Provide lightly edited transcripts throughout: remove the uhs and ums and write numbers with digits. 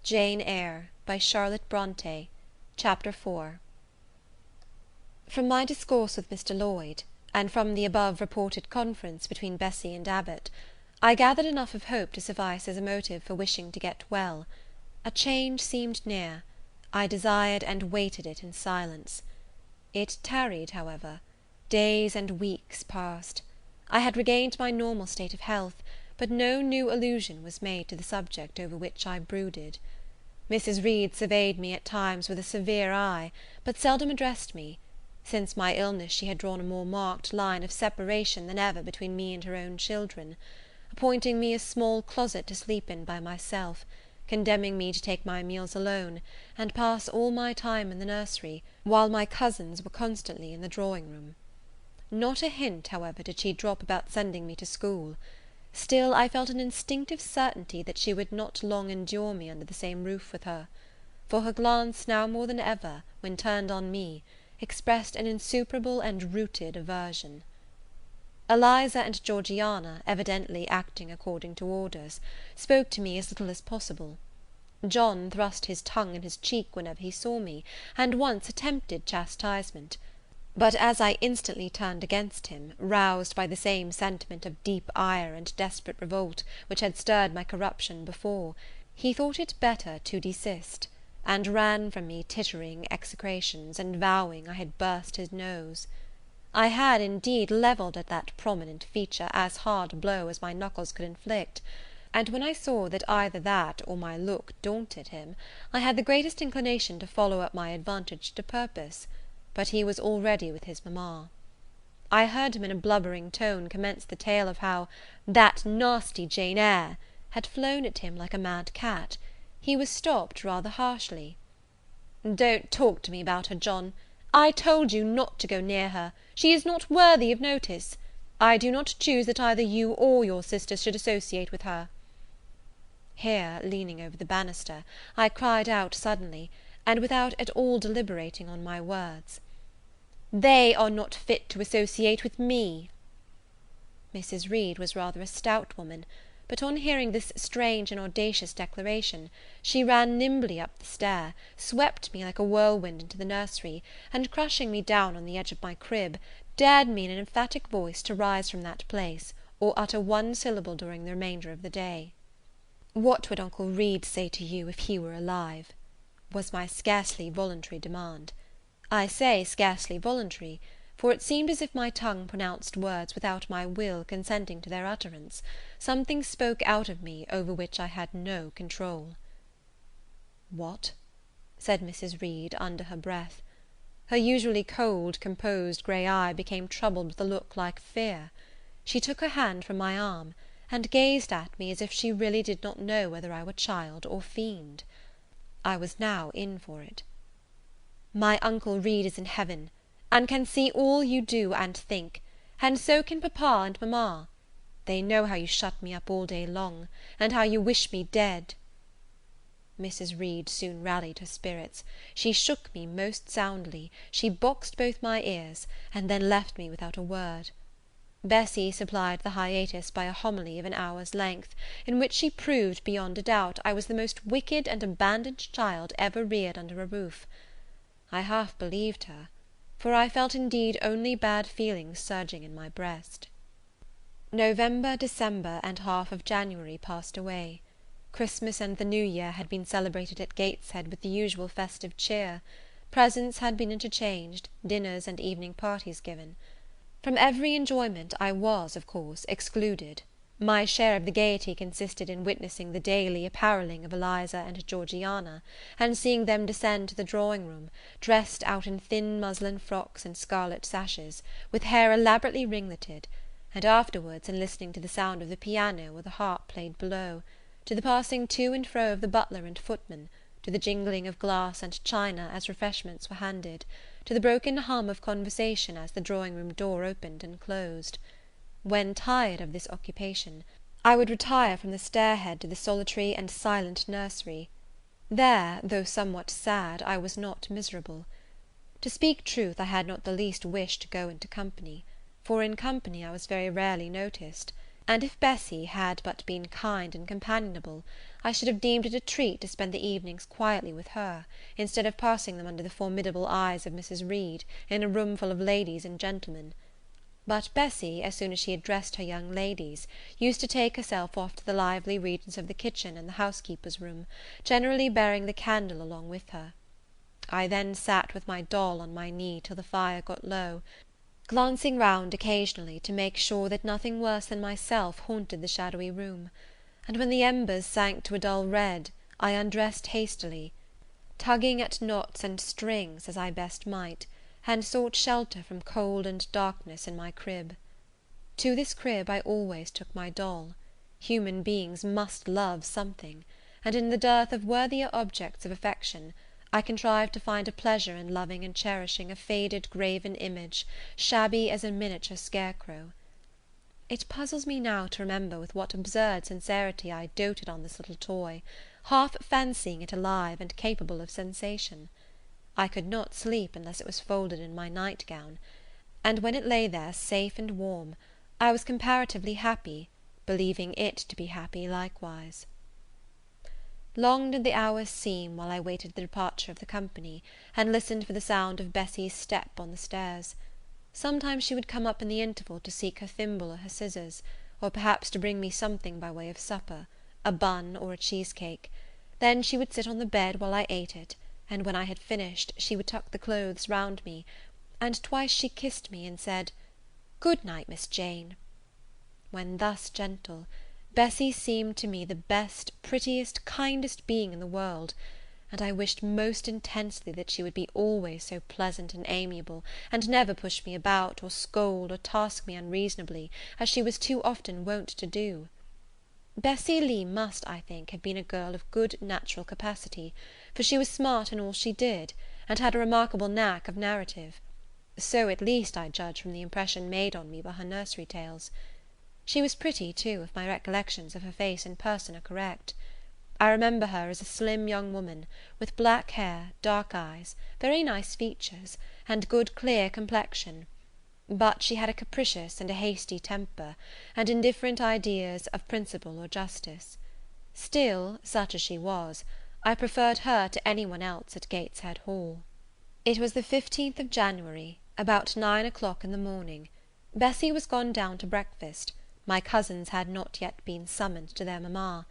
Jane Eyre, by Charlotte Brontë. Chapter 4. From my discourse with Mr. Lloyd, and from the above reported conference between Bessy and Abbot, I gathered enough of hope to suffice as a motive for wishing to get well. A change seemed near. I desired and waited it in silence. It tarried, however. Days and weeks passed. I had regained my normal state of health, but no new allusion was made to the subject over which I brooded. Mrs. Reed surveyed me at times with a severe eye, but seldom addressed me. Since my illness she had drawn a more marked line of separation than ever between me and her own children, appointing me a small closet to sleep in by myself, condemning me to take my meals alone, and pass all my time in the nursery, while my cousins were constantly in the drawing-room. Not a hint, however, did she drop about sending me to school. Still I felt an instinctive certainty that she would not long endure me under the same roof with her; for her glance, now more than ever, when turned on me, expressed an insuperable and rooted aversion. Eliza and Georgiana, evidently acting according to orders, spoke to me as little as possible. John thrust his tongue in his cheek whenever he saw me, and once attempted chastisement; but as I instantly turned against him, roused by the same sentiment of deep ire and desperate revolt which had stirred my corruption before, he thought it better to desist, and ran from me tittering execrations, and vowing I had burst his nose. I had, indeed, levelled at that prominent feature as hard a blow as my knuckles could inflict; and when I saw that either that or my look daunted him, I had the greatest inclination to follow up my advantage to purpose; but he was already with his mamma. I heard him in a blubbering tone commence the tale of how "that nasty Jane Eyre" had flown at him like a mad cat. He was stopped rather harshly. "Don't talk to me about her, John. I told you not to go near her. She is not worthy of notice. I do not choose that either you or your sisters should associate with her." Here, leaning over the banister, I cried out suddenly, and without at all deliberating on my words, "They are not fit to associate with me." Mrs. Reed was rather a stout woman, but on hearing this strange and audacious declaration, she ran nimbly up the stair, swept me like a whirlwind into the nursery, and crushing me down on the edge of my crib, dared me in an emphatic voice to rise from that place, or utter one syllable during the remainder of the day. "What would Uncle Reed say to you if he were alive?" was my scarcely voluntary demand. I say scarcely voluntary, for it seemed as if my tongue pronounced words without my will consenting to their utterance. Something spoke out of me over which I had no control. "What?" said Mrs. Reed under her breath. Her usually cold, composed grey eye became troubled with a look like fear. She took her hand from my arm, and gazed at me as if she really did not know whether I were child or fiend. I was now in for it. "My Uncle Reed is in heaven, and can see all you do and think, and so can papa and mamma. They know how you shut me up all day long, and how you wish me dead." Mrs. Reed soon rallied her spirits. She shook me most soundly, she boxed both my ears, and then left me without a word. Bessy supplied the hiatus by a homily of an hour's length, in which she proved, beyond a doubt, I was the most wicked and abandoned child ever reared under a roof. I half believed her, for I felt indeed only bad feelings surging in my breast. November, December, and half of January passed away. Christmas and the New Year had been celebrated at Gateshead with the usual festive cheer. Presents had been interchanged, dinners and evening parties given. From every enjoyment I was, of course, excluded. My share of the gaiety consisted in witnessing the daily apparelling of Eliza and Georgiana, and seeing them descend to the drawing-room, dressed out in thin muslin frocks and scarlet sashes, with hair elaborately ringleted, and afterwards in listening to the sound of the piano or the harp played below, to the passing to and fro of the butler and footman, to the jingling of glass and china as refreshments were handed, to the broken hum of conversation as the drawing-room door opened and closed. When tired of this occupation, I would retire from the stair-head to the solitary and silent nursery. There, though somewhat sad, I was not miserable. To speak truth, I had not the least wish to go into company, for in company I was very rarely noticed, and if Bessie had but been kind and companionable, I should have deemed it a treat to spend the evenings quietly with her, instead of passing them under the formidable eyes of Mrs. Reed, in a room full of ladies and gentlemen. But Bessie, as soon as she had dressed her young ladies, used to take herself off to the lively regions of the kitchen and the housekeeper's room, generally bearing the candle along with her. I then sat with my doll on my knee till the fire got low, glancing round occasionally to make sure that nothing worse than myself haunted the shadowy room; and when the embers sank to a dull red, I undressed hastily, tugging at knots and strings as I best might, and sought shelter from cold and darkness in my crib. To this crib I always took my doll. Human beings must love something, and in the dearth of worthier objects of affection, I contrived to find a pleasure in loving and cherishing a faded graven image, shabby as a miniature scarecrow. It puzzles me now to remember with what absurd sincerity I doted on this little toy, half fancying it alive and capable of sensation. I could not sleep unless it was folded in my nightgown, and when it lay there safe and warm, I was comparatively happy, believing it to be happy likewise. Long did the hours seem while I waited the departure of the company, and listened for the sound of Bessie's step on the stairs. Sometimes she would come up in the interval to seek her thimble or her scissors, or perhaps to bring me something by way of supper, a bun or a cheesecake. Then she would sit on the bed while I ate it, and when I had finished, she would tuck the clothes round me, and twice she kissed me, and said, "Good night, Miss Jane." When thus gentle, Bessie seemed to me the best, prettiest, kindest being in the world, and I wished most intensely that she would be always so pleasant and amiable, and never push me about, or scold, or task me unreasonably, as she was too often wont to do. Bessie Lee must, I think, have been a girl of good natural capacity, for she was smart in all she did, and had a remarkable knack of narrative. So, at least, I judge from the impression made on me by her nursery tales. She was pretty, too, if my recollections of her face and person are correct. I remember her as a slim young woman, with black hair, dark eyes, very nice features, and good clear complexion; but she had a capricious and a hasty temper, and indifferent ideas of principle or justice. Still, such as she was, I preferred her to any one else at Gateshead Hall. It was the 15th of January, about 9 o'clock in the morning. Bessie was gone down to breakfast. My cousins had not yet been summoned to their mamma.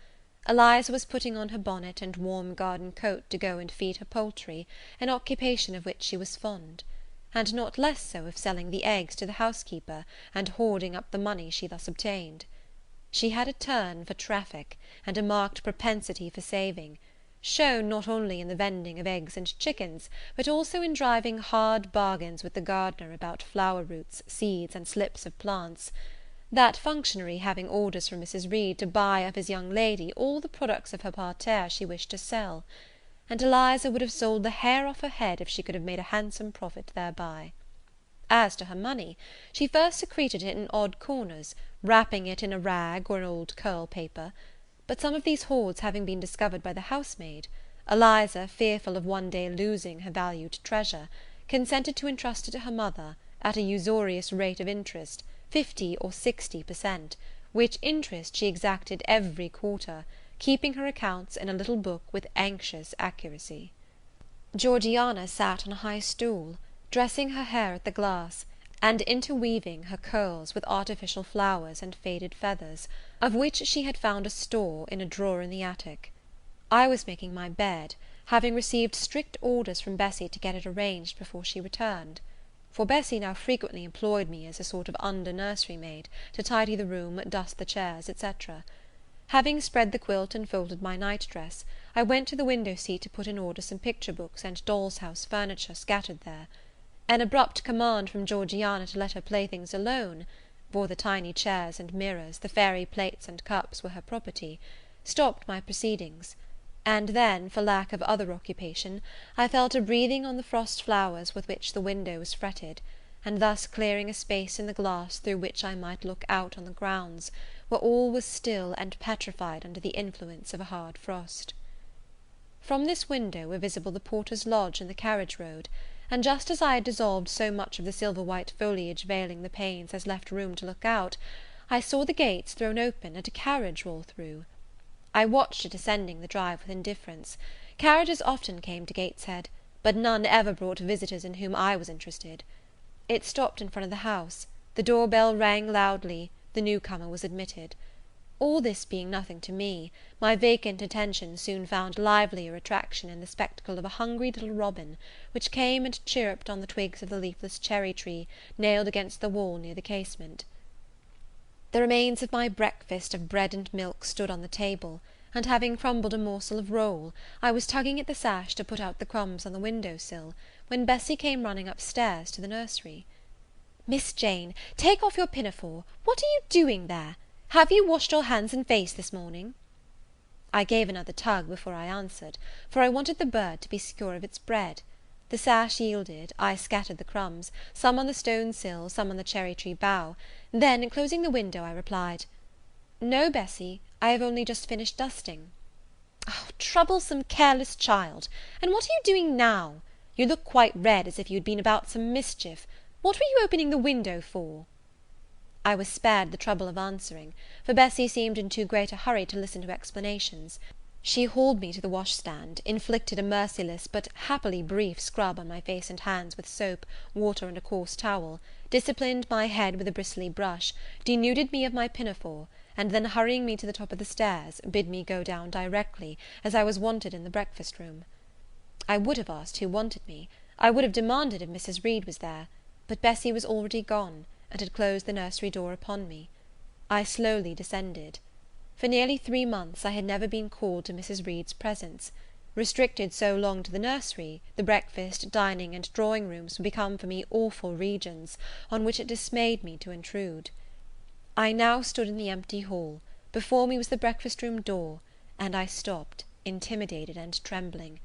Eliza was putting on her bonnet and warm garden coat to go and feed her poultry, an occupation of which she was fond, and not less so of selling the eggs to the housekeeper, and hoarding up the money she thus obtained. She had a turn for traffic, and a marked propensity for saving, shown not only in the vending of eggs and chickens, but also in driving hard bargains with the gardener about flower roots, seeds, and slips of plants, that functionary having orders from Mrs. Reed to buy of his young lady all the products of her parterre she wished to sell; and Eliza would have sold the hair off her head if she could have made a handsome profit thereby. As to her money, she first secreted it in odd corners, wrapping it in a rag or an old curl paper; but some of these hoards having been discovered by the housemaid, Eliza, fearful of one day losing her valued treasure, consented to entrust it to her mother, at a usurious rate of interest, 50 or 60 per cent., which interest she exacted every quarter, keeping her accounts in a little book with anxious accuracy. Georgiana sat on a high stool, dressing her hair at the glass, and interweaving her curls with artificial flowers and faded feathers, of which she had found a store in a drawer in the attic. I was making my bed, having received strict orders from Bessie to get it arranged before she returned; for Bessie now frequently employed me as a sort of under nursery maid, to tidy the room, dust the chairs, etc. Having spread the quilt and folded my night dress, I went to the window seat to put in order some picture books and doll's house furniture scattered there. An abrupt command from Georgiana to let her playthings alone, for the tiny chairs and mirrors, the fairy plates and cups were her property, stopped my proceedings; and then, for lack of other occupation, I fell to breathing on the frost flowers with which the window was fretted, and thus clearing a space in the glass through which I might look out on the grounds, where all was still and petrified under the influence of a hard frost. From this window were visible the porter's lodge and the carriage road, and just as I had dissolved so much of the silver white foliage veiling the panes as left room to look out, I saw the gates thrown open, and a carriage roll through. I watched it ascending the drive with indifference. Carriages often came to Gateshead, but none ever brought visitors in whom I was interested. It stopped in front of the house, the door-bell rang loudly, the newcomer was admitted. All this being nothing to me, my vacant attention soon found livelier attraction in the spectacle of a hungry little robin, which came and chirruped on the twigs of the leafless cherry-tree nailed against the wall near the casement. The remains of my breakfast of bread and milk stood on the table, and having crumbled a morsel of roll, I was tugging at the sash to put out the crumbs on the window-sill, when Bessie came running upstairs to the nursery. "Miss Jane, take off your pinafore. What are you doing there? Have you washed your hands and face this morning?" I gave another tug before I answered, for I wanted the bird to be secure of its bread. The sash yielded, I scattered the crumbs, some on the stone sill, some on the cherry-tree bough; then, closing the window, I replied, "No, Bessie, I have only just finished dusting." "Oh, troublesome, careless child! And what are you doing now? You look quite red, as if you had been about some mischief. What were you opening the window for?" I was spared the trouble of answering, for Bessie seemed in too great a hurry to listen to explanations. She hauled me to the washstand, inflicted a merciless but happily brief scrub on my face and hands with soap, water, and a coarse towel, disciplined my head with a bristly brush, denuded me of my pinafore, and then, hurrying me to the top of the stairs, bid me go down directly, as I was wanted in the breakfast-room. I would have asked who wanted me. I would have demanded if Mrs. Reed was there, but Bessie was already gone, and had closed the nursery door upon me. I slowly descended. For nearly 3 months I had never been called to Mrs. Reed's presence. Restricted so long to the nursery, the breakfast, dining, and drawing-rooms were become for me awful regions, on which it dismayed me to intrude. I now stood in the empty hall; before me was the breakfast-room door, and I stopped, intimidated and trembling.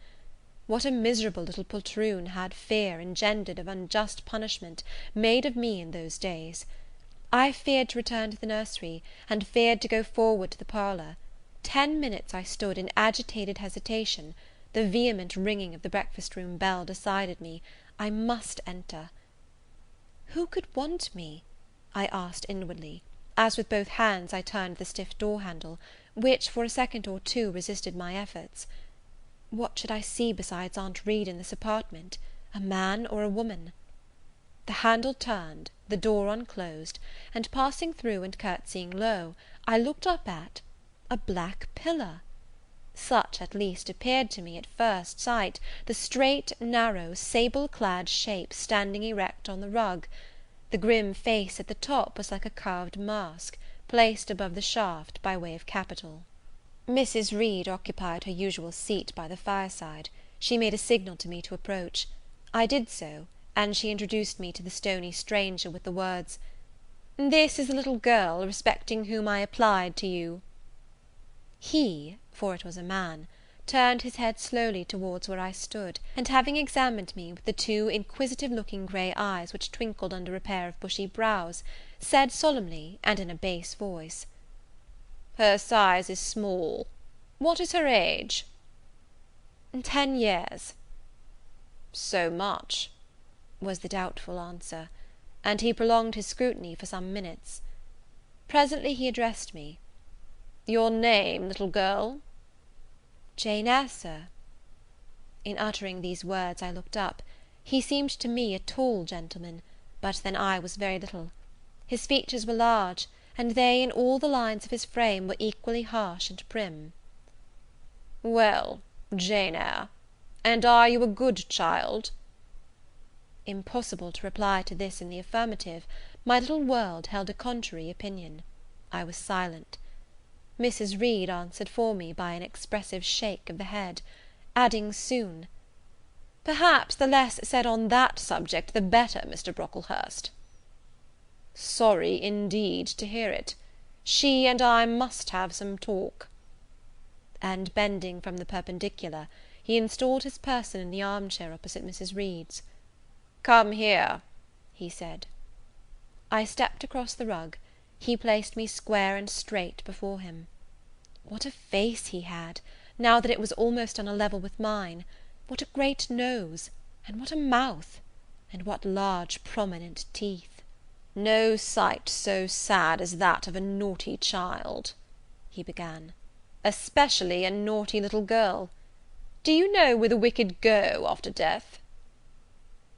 What a miserable little poltroon had fear, engendered of unjust punishment, made of me in those days! I feared to return to the nursery, and feared to go forward to the parlour. 10 minutes I stood in agitated hesitation; the vehement ringing of the breakfast-room bell decided me. I must enter. Who could want me? I asked inwardly, as with both hands I turned the stiff door-handle, which, for a second or two, resisted my efforts. What should I see besides Aunt Reed in this apartment? A man or a woman? The handle turned, the door unclosed, and passing through and curtsying low, I looked up at a black pillar. Such, at least, appeared to me at first sight the straight, narrow, sable-clad shape standing erect on the rug. The grim face at the top was like a carved mask, placed above the shaft by way of capital. Mrs. Reed occupied her usual seat by the fireside. She made a signal to me to approach. I did so, and she introduced me to the stony stranger with the words, "This is the little girl respecting whom I applied to you." He, for it was a man, turned his head slowly towards where I stood, and having examined me with the 2 inquisitive-looking grey eyes which twinkled under a pair of bushy brows, said solemnly, and in a bass voice, "Her size is small. What is her age?" 10 years. "So much," was the doubtful answer, and he prolonged his scrutiny for some minutes. Presently he addressed me. "Your name, little girl?" "Jane Eyre, sir." In uttering these words I looked up. He seemed to me a tall gentleman, but then I was very little. His features were large, and they, in all the lines of his frame, were equally harsh and prim. "Well, Jane Eyre, and are you a good child?" Impossible to reply to this in the affirmative. My little world held a contrary opinion. I was silent. Mrs. Reed answered for me by an expressive shake of the head, adding soon, "Perhaps the less said on that subject the better, Mr. Brocklehurst." "Sorry, indeed, to hear it. She and I must have some talk." And, bending from the perpendicular, he installed his person in the arm-chair opposite Mrs. Reed's. "Come here," he said. I stepped across the rug. He placed me square and straight before him. What a face he had, now that it was almost on a level with mine! What a great nose! And what a mouth! And what large prominent teeth! "No sight so sad as that of a naughty child," he began, "especially a naughty little girl. Do you know where the wicked go after death?"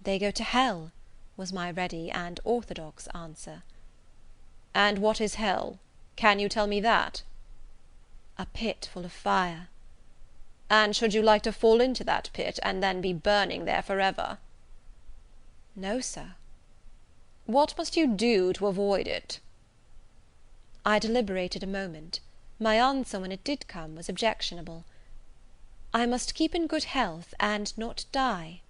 "They go to hell," was my ready and orthodox answer. "And what is hell? Can you tell me that?" "A pit full of fire." "And should you like to fall into that pit, and then be burning there for ever?" "No, sir." "What must you do to avoid it?" I deliberated a moment. My answer, when it did come, was objectionable. "I must keep in good health, and not die."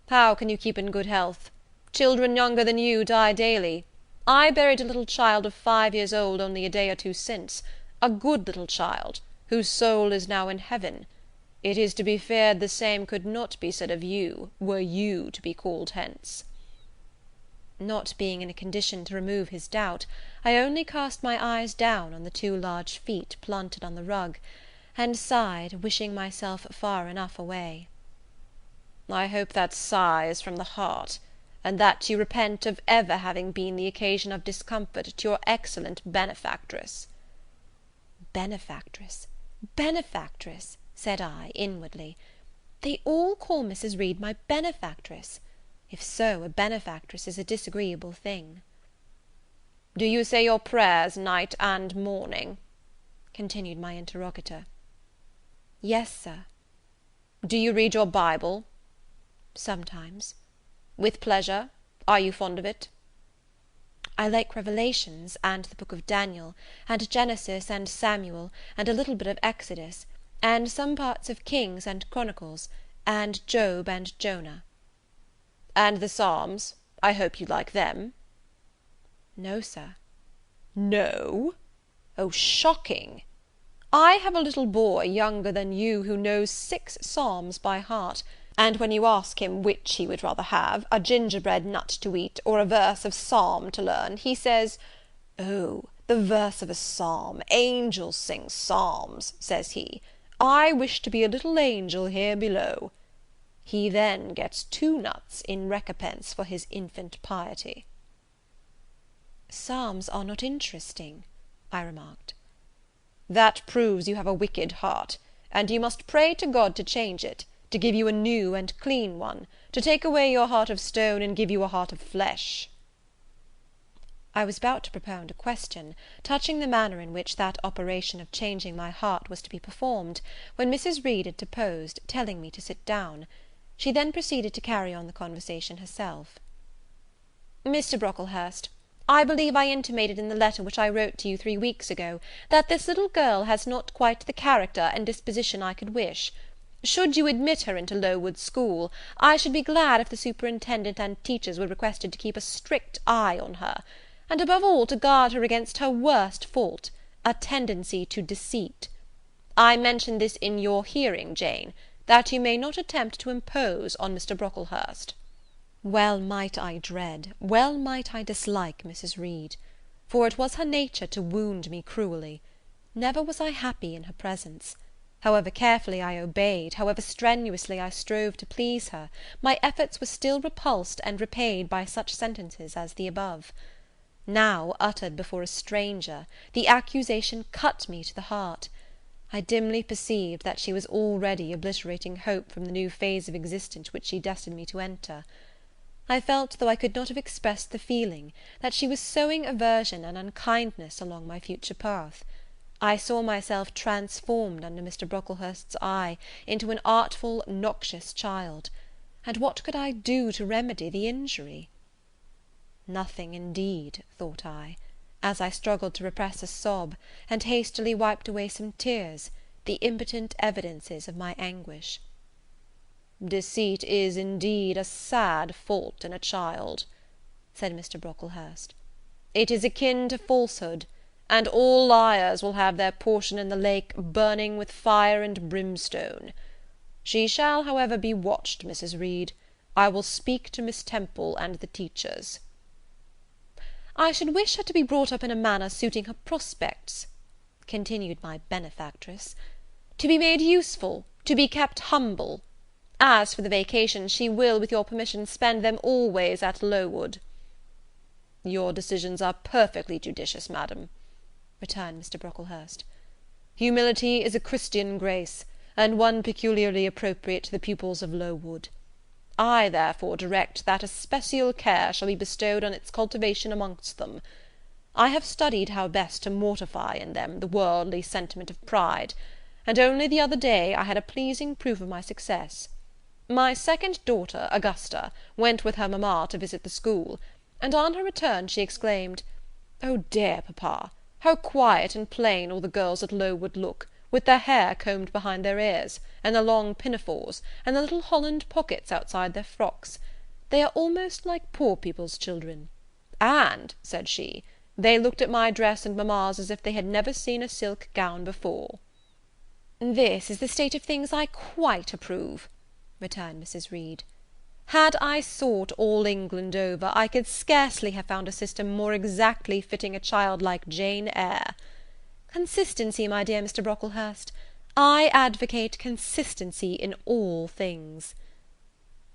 "How can you keep in good health? Children younger than you die daily. I buried a little child of 5 years old only a day or two since, a good little child, whose soul is now in heaven. It is to be feared the same could not be said of you, were you to be called hence." Not being in a condition to remove his doubt, I only cast my eyes down on the 2 large feet planted on the rug, and sighed, wishing myself far enough away. "I hope that sigh is from the heart, and that you repent of ever having been the occasion of discomfort to your excellent benefactress." "Benefactress, benefactress," said I, inwardly. "They all call Mrs. Reed my benefactress. If so, a benefactress is a disagreeable thing." "Do you say your prayers night and morning?" continued my interrogator. "Yes, sir." "Do you read your Bible?" "Sometimes." "With pleasure? Are you fond of it?" "I like Revelations, and the book of Daniel, and Genesis and Samuel, and a little bit of Exodus, and some parts of Kings and Chronicles, and Job and Jonah." "And the Psalms? I hope you like them?" "No, sir." "No? Oh, shocking! I have a little boy younger than you who knows 6 Psalms by heart, and when you ask him which he would rather have, a gingerbread nut to eat, or a verse of Psalm to learn, he says, 'Oh, the verse of a Psalm! Angels sing Psalms,' says he. 'I wish to be a little angel here below.' He then gets 2 nuts in recompense for his infant piety." "Psalms are not interesting," I remarked. "That proves you have a wicked heart, and you must pray to God to change it, to give you a new and clean one, to take away your heart of stone, and give you a heart of flesh." I was about to propound a question, touching the manner in which that operation of changing my heart was to be performed, when Mrs. Reed interposed, telling me to sit down. She then proceeded to carry on the conversation herself. "Mr. Brocklehurst, I believe I intimated in the letter which I wrote to you 3 weeks ago, that this little girl has not quite the character and disposition I could wish. Should you admit her into Lowood School, I should be glad if the superintendent and teachers were requested to keep a strict eye on her, and above all to guard her against her worst fault, a tendency to deceit. I mention this in your hearing, Jane, that you may not attempt to impose on Mr. Brocklehurst." Well might I dread, well might I dislike Mrs. Reed, for it was her nature to wound me cruelly. Never was I happy in her presence. However carefully I obeyed, however strenuously I strove to please her, my efforts were still repulsed and repaid by such sentences as the above. Now, uttered before a stranger, the accusation cut me to the heart. I dimly perceived that she was already obliterating hope from the new phase of existence which she destined me to enter. I felt, though I could not have expressed the feeling, that she was sowing aversion and unkindness along my future path. I saw myself transformed under Mr. Brocklehurst's eye into an artful, noxious child; and what could I do to remedy the injury? Nothing, indeed, thought I, as I struggled to repress a sob, and hastily wiped away some tears, the impotent evidences of my anguish. "Deceit is, indeed, a sad fault in a child," said Mr. Brocklehurst. "It is akin to falsehood, and all liars will have their portion in the lake burning with fire and brimstone. She shall, however, be watched, Mrs. Reed. I will speak to Miss Temple and the teachers." "I should wish her to be brought up in a manner suiting her prospects," continued my benefactress, "to be made useful, to be kept humble. As for the vacations, she will, with your permission, spend them always at Lowood." "Your decisions are perfectly judicious, madam," returned Mr. Brocklehurst. "Humility is a Christian grace, and one peculiarly appropriate to the pupils of Lowood. I, therefore, direct that especial care shall be bestowed on its cultivation amongst them. I have studied how best to mortify in them the worldly sentiment of pride, and only the other day I had a pleasing proof of my success. My second daughter, Augusta, went with her mamma to visit the school, and on her return she exclaimed, "Oh dear, papa, how quiet and plain all the girls at Lowood look, with their hair combed behind their ears, and their long pinafores, and their little holland pockets outside their frocks. They are almost like poor people's children. And," said she, "they looked at my dress and mamma's as if they had never seen a silk gown before." "This is the state of things I quite approve," returned Mrs. Reed. "Had I sought all England over, I could scarcely have found a system more exactly fitting a child like Jane Eyre. Consistency, my dear Mr. Brocklehurst. I advocate consistency in all things."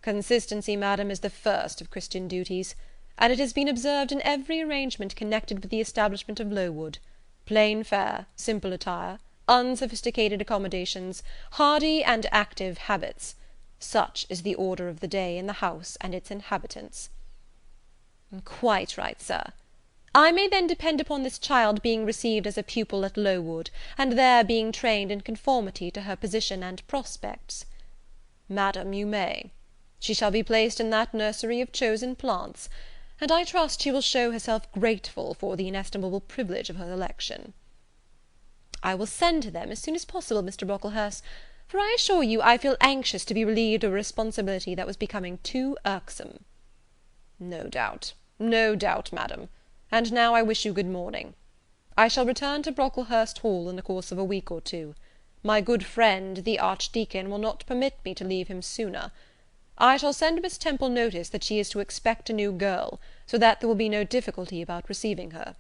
"Consistency, madam, is the first of Christian duties, and it has been observed in every arrangement connected with the establishment of Lowood. Plain fare, simple attire, unsophisticated accommodations, hardy and active habits. Such is the order of the day in the house and its inhabitants." "Quite right, sir. I may then depend upon this child being received as a pupil at Lowood, and there being trained in conformity to her position and prospects?" "Madam, you may. She shall be placed in that nursery of chosen plants, and I trust she will show herself grateful for the inestimable privilege of her election." "I will send to them as soon as possible, Mr. Brocklehurst, for I assure you I feel anxious to be relieved of a responsibility that was becoming too irksome." No doubt, madam. And now I wish you good morning. I shall return to Brocklehurst Hall in the course of a week or two. My good friend, the Archdeacon, will not permit me to leave him sooner. I shall send Miss Temple notice that she is to expect a new girl, so that there will be no difficulty about receiving her.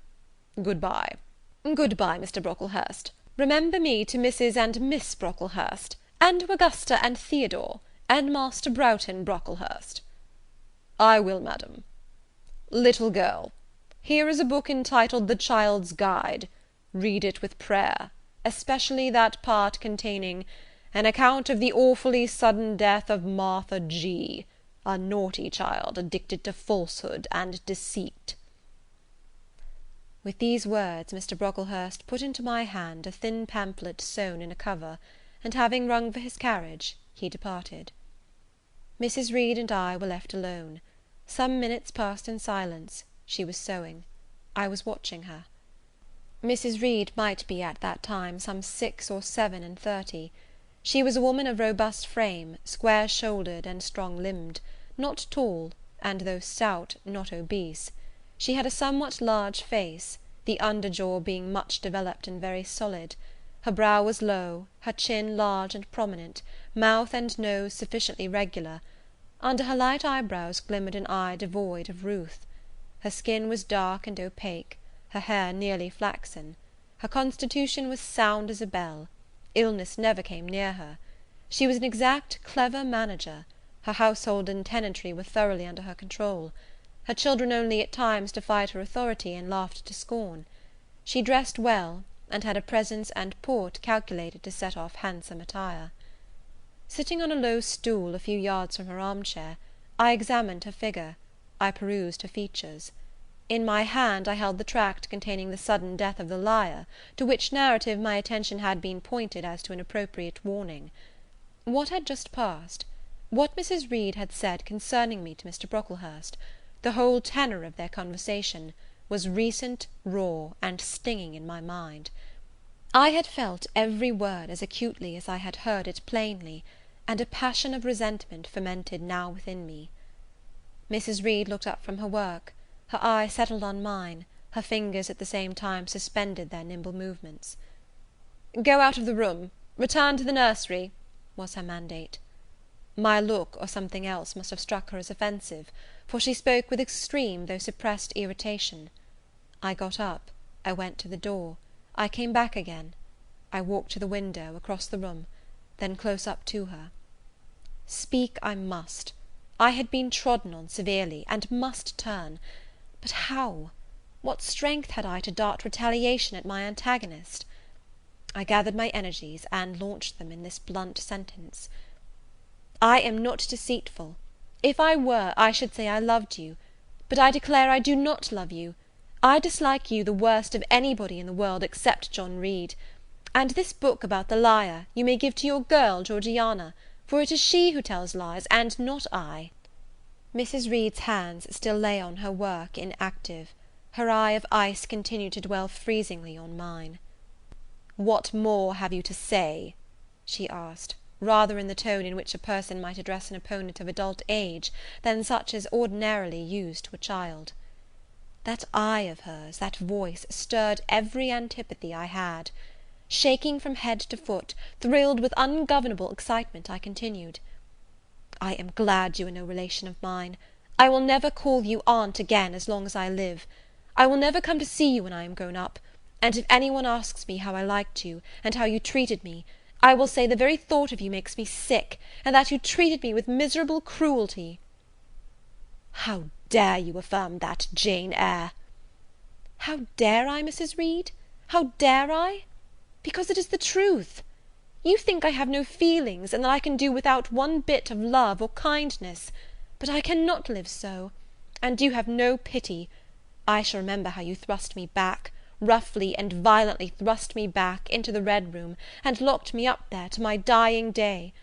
Good-bye." "Good-bye, Mr. Brocklehurst. Remember me to Mrs. and Miss Brocklehurst, and to Augusta and Theodore, and Master Broughton Brocklehurst." "I will, madam. Little girl, here is a book entitled The Child's Guide. Read it with prayer, especially that part containing an account of the awfully sudden death of Martha G., a naughty child addicted to falsehood and deceit." With these words, Mr. Brocklehurst put into my hand a thin pamphlet sewn in a cover, and having rung for his carriage, he departed. Mrs. Reed and I were left alone. Some minutes passed in silence. She was sewing. I was watching her. Mrs. Reed might be at that time some 6 or 7 and 30. She was a woman of robust frame, square-shouldered and strong-limbed, not tall, and though stout, not obese. She had a somewhat large face, the under jaw being much developed and very solid. Her brow was low, her chin large and prominent, mouth and nose sufficiently regular. Under her light eyebrows glimmered an eye devoid of ruth. Her skin was dark and opaque, her hair nearly flaxen. Her constitution was sound as a bell. Illness never came near her. She was an exact, clever manager. Her household and tenantry were thoroughly under her control. Her children only at times defied her authority, and laughed to scorn. She dressed well, and had a presence and port calculated to set off handsome attire. Sitting on a low stool a few yards from her armchair, I examined her figure, I perused her features. In my hand I held the tract containing the sudden death of the liar, to which narrative my attention had been pointed as to an appropriate warning. What had just passed? What Mrs. Reed had said concerning me to Mr. Brocklehurst, the whole tenor of their conversation, was recent, raw, and stinging in my mind. I had felt every word as acutely as I had heard it plainly, and a passion of resentment fermented now within me. Mrs. Reed looked up from her work. Her eye settled on mine, her fingers at the same time suspended their nimble movements. "Go out of the room, return to the nursery," was her mandate. My look, or something else, must have struck her as offensive, for she spoke with extreme, though suppressed irritation. I got up, I went to the door, I came back again, I walked to the window, across the room, then close up to her. Speak I must. I had been trodden on severely, and must turn, But how? What strength had I to dart retaliation at my antagonist? I gathered my energies, and launched them in this blunt sentence. I am not deceitful. If I were, I should say I loved you. But I declare I do not love you. I dislike you the worst of anybody in the world except John Reed. And this book about the liar you may give to your girl Georgiana, for it is she who tells lies, and not I." Mrs. Reed's hands still lay on her work inactive. Her eye of ice continued to dwell freezingly on mine. "What more have you to say?" she asked, rather in the tone in which a person might address an opponent of adult age than such as ordinarily used to a child. That eye of hers, that voice, stirred every antipathy I had. Shaking from head to foot, thrilled with ungovernable excitement, I continued, "I am glad you are no relation of mine. I will never call you aunt again as long as I live. I will never come to see you when I am grown up; and if any one asks me how I liked you, and how you treated me, I will say the very thought of you makes me sick, and that you treated me with miserable cruelty." "How dare you affirm that, Jane Eyre?" "How dare I, Mrs. Reed? How dare I? Because it is the truth. You think I have no feelings, and that I can do without one bit of love or kindness; but I cannot live so, and you have no pity. I shall remember how you thrust me back, roughly and violently thrust me back, into the Red Room, and locked me up there to my dying day,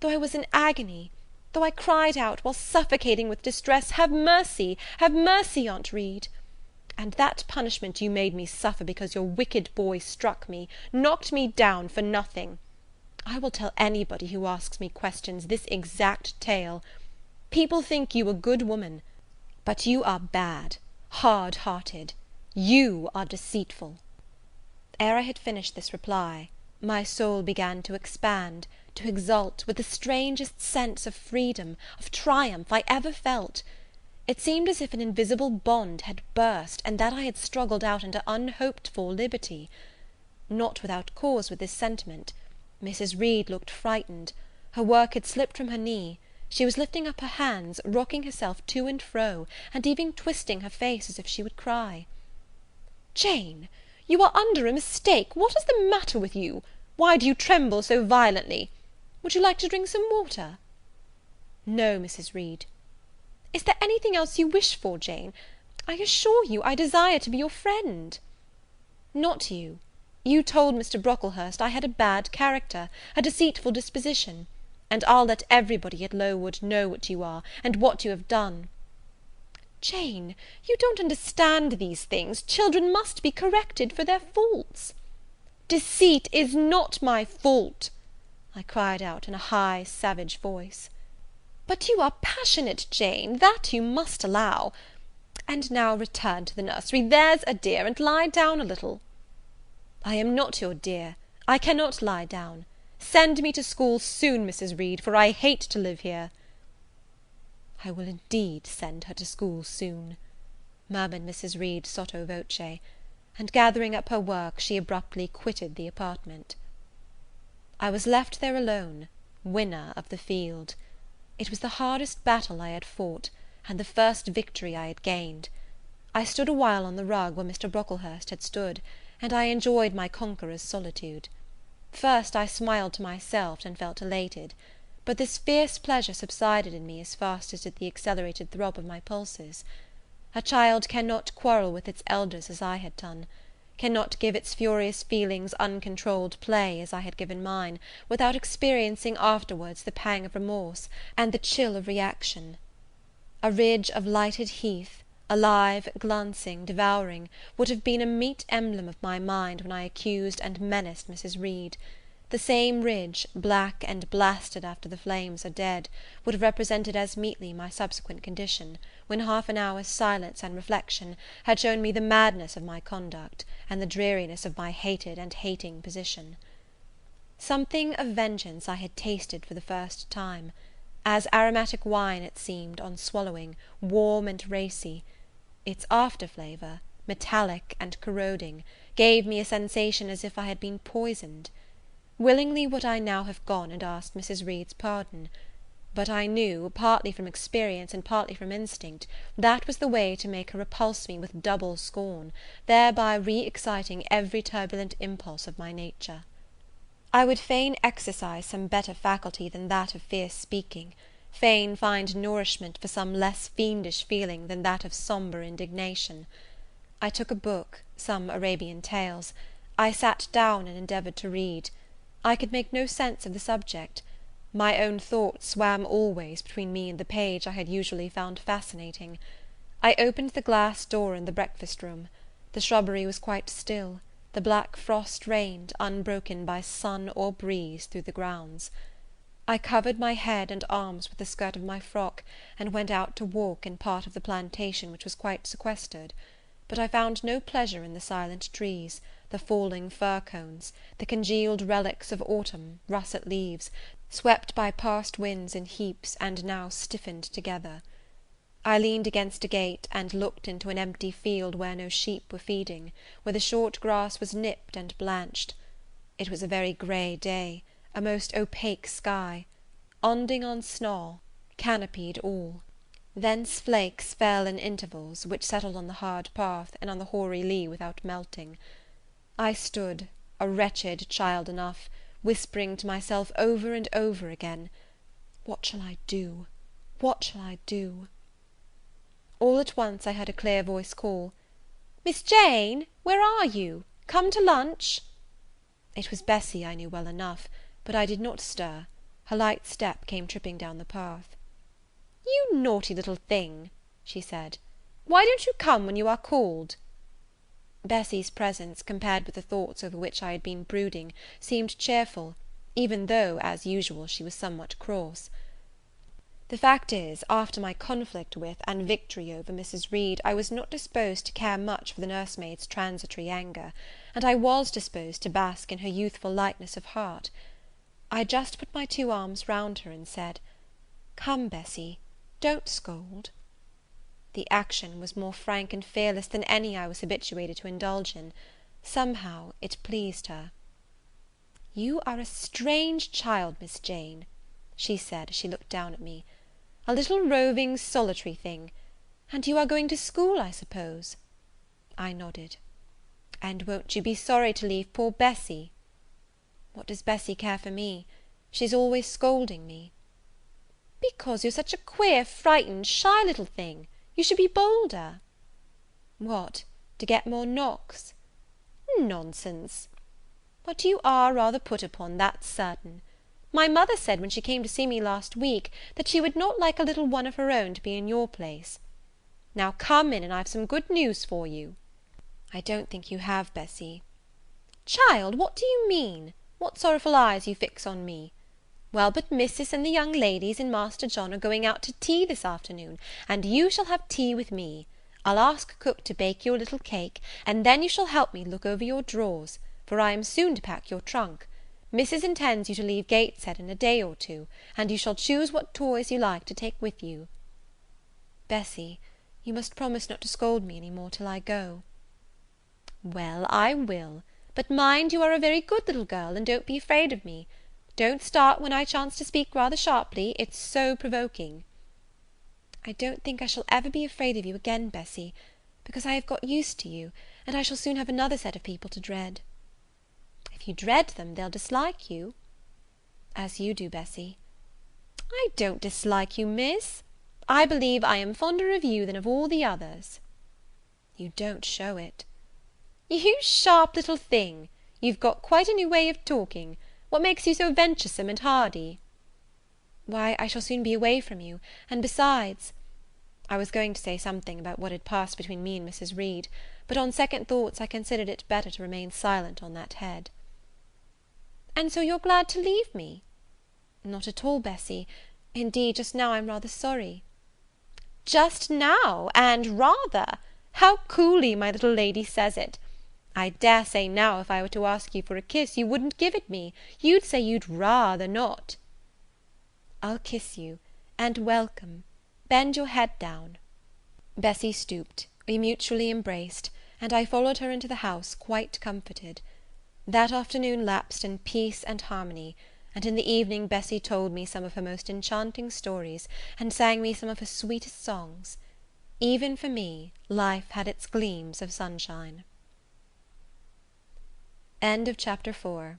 though I was in agony, though I cried out, while suffocating with distress, have mercy, Aunt Reed! And that punishment you made me suffer because your wicked boy struck me, knocked me down for nothing. I will tell anybody who asks me questions this exact tale. People think you a good woman, but you are bad, hard-hearted. You are deceitful." Ere I had finished this reply, my soul began to expand, to exult, with the strangest sense of freedom, of triumph, I ever felt. It seemed as if an invisible bond had burst, and that I had struggled out into unhoped-for liberty. Not without cause with this sentiment. Mrs. Reed looked frightened. Her work had slipped from her knee. She was lifting up her hands, rocking herself to and fro, and even twisting her face as if she would cry. "Jane, you are under a mistake. What is the matter with you? Why do you tremble so violently? Would you like to drink some water?" "No, Mrs. Reed." "Is there anything else you wish for, Jane? I assure you I desire to be your friend." "Not you. You told Mr. Brocklehurst I had a bad character, a deceitful disposition, and I'll let everybody at Lowood know what you are, and what you have done." "Jane, you don't understand these things. Children must be corrected for their faults." "Deceit is not my fault," I cried out in a high, savage voice. "But you are passionate, Jane, that you must allow. And now return to the nursery, there's a dear, and lie down a little." "I am not your dear. I cannot lie down. Send me to school soon, Mrs. Reed, for I hate to live here." "I will indeed send her to school soon," murmured Mrs. Reed sotto voce, and gathering up her work, she abruptly quitted the apartment. I was left there alone, winner of the field. It was the hardest battle I had fought, and the first victory I had gained. I stood a while on the rug where Mr. Brocklehurst had stood, and I enjoyed my conqueror's solitude. First I smiled to myself and felt elated, but this fierce pleasure subsided in me as fast as did the accelerated throb of my pulses. A child cannot quarrel with its elders as I had done, cannot give its furious feelings uncontrolled play as I had given mine, without experiencing afterwards the pang of remorse, and the chill of reaction. A ridge of lighted heath, alive, glancing, devouring, would have been a meet emblem of my mind when I accused and menaced Mrs. Reed. The same ridge, black and blasted after the flames are dead, would have represented as meetly my subsequent condition, when half an hour's silence and reflection had shown me the madness of my conduct, and the dreariness of my hated and hating position. Something of vengeance I had tasted for the first time. As aromatic wine it seemed, on swallowing, warm and racy. Its after flavour, metallic and corroding, gave me a sensation as if I had been poisoned. Willingly would I now have gone and asked Mrs. Reed's pardon. but I knew, partly from experience and partly from instinct, that was the way to make her repulse me with double scorn, thereby re-exciting every turbulent impulse of my nature. I would fain exercise some better faculty than that of fierce speaking, fain find nourishment for some less fiendish feeling than that of sombre indignation. I took a book, some Arabian Tales. I sat down and endeavoured to read. I could make no sense of the subject. My own thoughts swam always between me and the page I had usually found fascinating. I opened the glass door in the breakfast room. The shrubbery was quite still. The black frost reigned, unbroken by sun or breeze, through the grounds. I covered my head and arms with the skirt of my frock, and went out to walk in part of the plantation which was quite sequestered; but I found no pleasure in the silent trees, the falling fir cones, the congealed relics of autumn, russet leaves, swept by past winds in heaps, and now stiffened together. I leaned against a gate, and looked into an empty field where no sheep were feeding, where the short grass was nipped and blanched. It was a very grey day, a most opaque sky, onding on snaw, canopied all. Thence flakes fell in intervals, which settled on the hard path and on the hoary lea without melting. I stood, a wretched child enough, whispering to myself over and over again, "What shall I do? What shall I do?" All at once I heard a clear voice call, "Miss Jane, where are you? Come to lunch." It was Bessie, I knew well enough, but I did not stir. Her light step came tripping down the path. "You naughty little thing," she said, "why don't you come when you are called?" Bessie's presence, compared with the thoughts over which I had been brooding, seemed cheerful, even though, as usual, she was somewhat cross. The fact is, after my conflict with and victory over Mrs. Reed, I was not disposed to care much for the nursemaid's transitory anger, and I was disposed to bask in her youthful lightness of heart. I just put my two arms round her, and said, "Come, Bessie, don't scold." The action was more frank and fearless than any I was habituated to indulge in. Somehow it pleased her. "You are a strange child, Miss Jane," she said, as she looked down at me, "a little roving, solitary thing. And you are going to school, I suppose?" I nodded. "And won't you be sorry to leave poor Bessie?" "What does Bessie care for me? She's always scolding me." "Because you're such a queer, frightened, shy little thing. You should be bolder." "What, to get more knocks?" "Nonsense." "But you are rather put upon, that's certain. My mother said, when she came to see me last week, that she would not like a little one of her own to be in your place. Now come in, and I've some good news for you." "I don't think you have, Bessie." "Child, what do you mean? What sorrowful eyes you fix on me? Well, but Missis and the young ladies and Master John are going out to tea this afternoon, and you shall have tea with me. I'll ask cook to bake you a little cake, and then you shall help me look over your drawers, for I am soon to pack your trunk. Missis intends you to leave Gateshead in a day or two, and you shall choose what toys you like to take with you." "Bessie, you must promise not to scold me any more till I go." "Well, I will; but mind you are a very good little girl, and don't be afraid of me. Don't start when I chance to speak rather sharply, it's so provoking." "I don't think I shall ever be afraid of you again, Bessie, because I have got used to you, and I shall soon have another set of people to dread." "If you dread them, they'll dislike you." "As you do, Bessie." "I don't dislike you, miss. I believe I am fonder of you than of all the others." "You don't show it." "You sharp little thing! You've got quite a new way of talking. What makes you so venturesome and hardy?" "Why, I shall soon be away from you, and besides—" I was going to say something about what had passed between me and Mrs. Reed, but on second thoughts I considered it better to remain silent on that head. "And so you're glad to leave me?" "Not at all, Bessie. Indeed, just now I'm rather sorry." "Just now, and rather! How coolly my little lady says it! I dare say now, if I were to ask you for a kiss, you wouldn't give it me. You'd say you'd rather not." "I'll kiss you, and welcome. Bend your head down." Bessie stooped, we mutually embraced, and I followed her into the house quite comforted. That afternoon lapsed in peace and harmony, and in the evening Bessie told me some of her most enchanting stories, and sang me some of her sweetest songs. Even for me, life had its gleams of sunshine. End of Chapter 4.